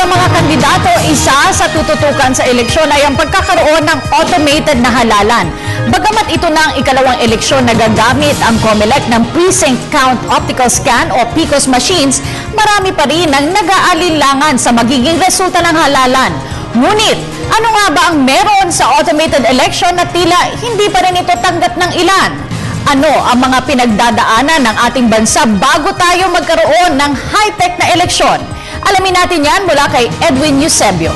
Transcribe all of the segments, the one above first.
sa mga kandidato, isa sa tututukan sa eleksyon ay ang pagkakaroon ng automated na halalan. Bagamat ito na ang ikalawang eleksyon na gagamit ang COMELEC ng Precinct Count Optical Scan o PCOS machines, marami pa rin ang nag-aalinlangan sa magiging resulta ng halalan. Ngunit, ano nga ba ang meron sa automated election na tila hindi pa rin ito tanggap ng ilan? Ano ang mga pinagdadaanan ng ating bansa bago tayo magkaroon ng high-tech na eleksyon? Alamin natin yan mula kay Edwin Eusebio.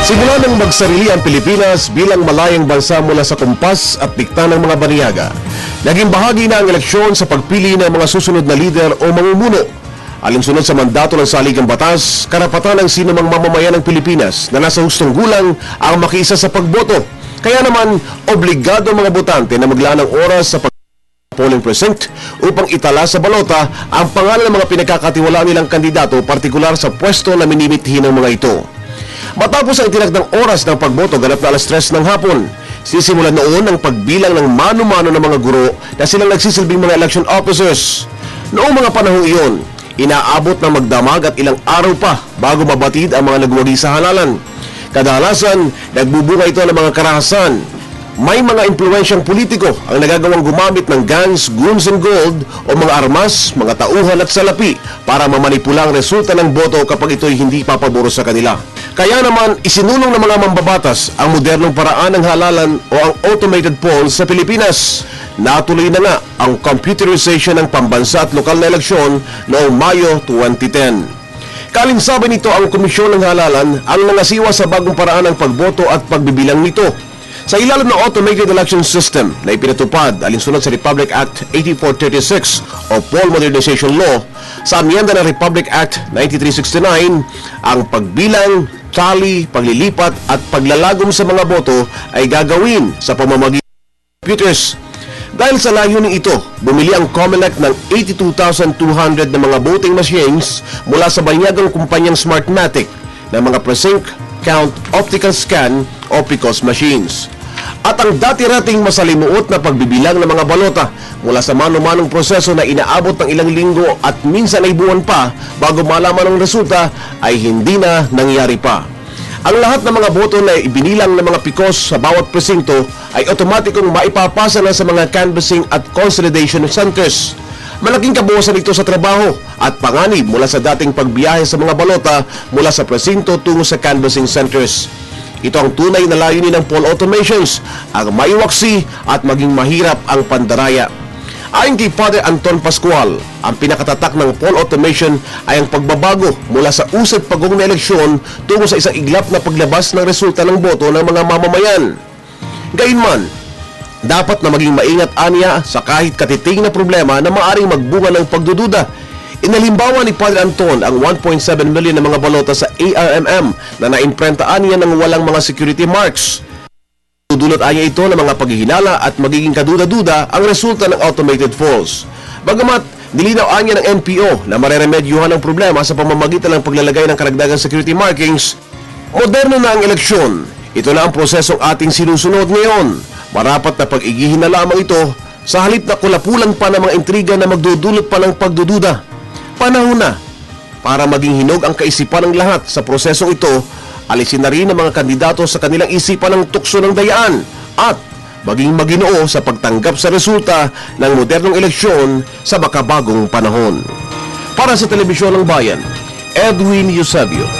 Simula nang magsarili ang Pilipinas bilang malayang bansa mula sa kumpas at dikta ng mga baniyaga, naging bahagi na ang eleksyon sa pagpili ng mga susunod na lider o mamumuno. Alinsunod sa mandato ng saligang batas, karapatan ng sinumang mamamayan ng Pilipinas na nasa hustong gulang ang makiisa sa pagboto. Kaya naman, obligado ang mga botante na maglaan ng oras sa polling precinct upang itala sa balota ang pangalan ng mga pinagkakatiwalaan nilang kandidato, partikular sa pwesto na minimithin ng mga ito. Matapos ang itinakdang oras ng pagboto ganap na alas 3 ng hapon, sisimulan noon ang pagbilang ng mano-mano ng mga guro na silang nagsisilbing mga election officers. Noong mga panahong iyon, inaabot ng magdamag at ilang araw pa bago mabatid ang mga nagwagi sa halalan. Kadalasan, nagbubunga ito ng mga karahasan. May mga impluwensyang politiko ang nagagawang gumamit ng guns, goons and gold o mga armas, mga tauhan at salapi para mamanipula ang resulta ng boto kapag ito'y hindi papaboro sa kanila. Kaya naman, isinulong ng mga mambabatas ang modernong paraan ng halalan o ang automated polls sa Pilipinas. Natuloy na nga ang computerization ng pambansa at lokal na eleksyon noong Mayo 2010. Kalinsaban nito ang Komisyon ng Halalan ang nangasiwa sa bagong paraan ng pagboto at pagbibilang nito. Sa ilalim ng Automated Election System na ipinatupad alinsunod sa Republic Act 8436 o Poll Modernization Law, sa amyenda ng Republic Act 9369, ang pagbilang, tally, paglilipat at paglalagom sa mga boto ay gagawin sa pamamagitan ng computers. Dahil sa layuning ito, bumili ang COMELEC ng 82,200 na mga voting machines mula sa banyagang kumpanyang Smartmatic na mga Precinct Count Optical Scan o PCOS machines. At ang dati-rating masalimuot na pagbibilang ng mga balota mula sa mano-manong proseso na inaabot ng ilang linggo at minsan ay buwan pa bago malaman ang resulta ay hindi na nangyari pa. Ang lahat ng mga boto na ibinilang ng mga PCOS sa bawat presinto ay otomatikong maipapasa na sa mga canvassing at consolidation centers. Malaking kabuwasan ito sa trabaho at panganib mula sa dating pagbiyahe sa mga balota mula sa presinto tungo sa canvassing centers. Ito ang tunay na layunin ng poll automations, ang maiwaksi at maging mahirap ang pandaraya. Ayon kay Father Anton Pascual, ang pinakatatak ng poll automation ay ang pagbabago mula sa usad pagong na eleksyon tungo sa isang iglap na paglabas ng resulta ng boto ng mga mamamayan. Gayunman, dapat na maging maingat aniya sa kahit katiting na problema na maaring magbunga ng pagdududa. Inalimbawa ni Padre Anton ang 1.7 million na mga balota sa ARMM na naimprenta niya ng walang mga security marks. Dudulot niya ito ng mga paghihinala at magiging kaduda-duda ang resulta ng automated polls. Bagamat nilinaw niya ng NPO na mareremedyohan ang problema sa pamamagitan ng paglalagay ng karagdagang security markings, moderno na ang eleksyon. Ito na ang prosesong ating sinusunod ngayon. Marapat na pag-igihin na lamang ito sa halip na kulapulan pa ng mga intriga na magdudulot pa ng pagdududa. Panahon na para maging hinog ang kaisipan ng lahat sa prosesong ito. Alisin na rin ang mga kandidato sa kanilang isipan ng tukso ng dayaan at maging maginoo sa pagtanggap sa resulta ng modernong eleksyon sa makabagong panahon. Para sa Telebisyon ng Bayan, Edwin Eusebio.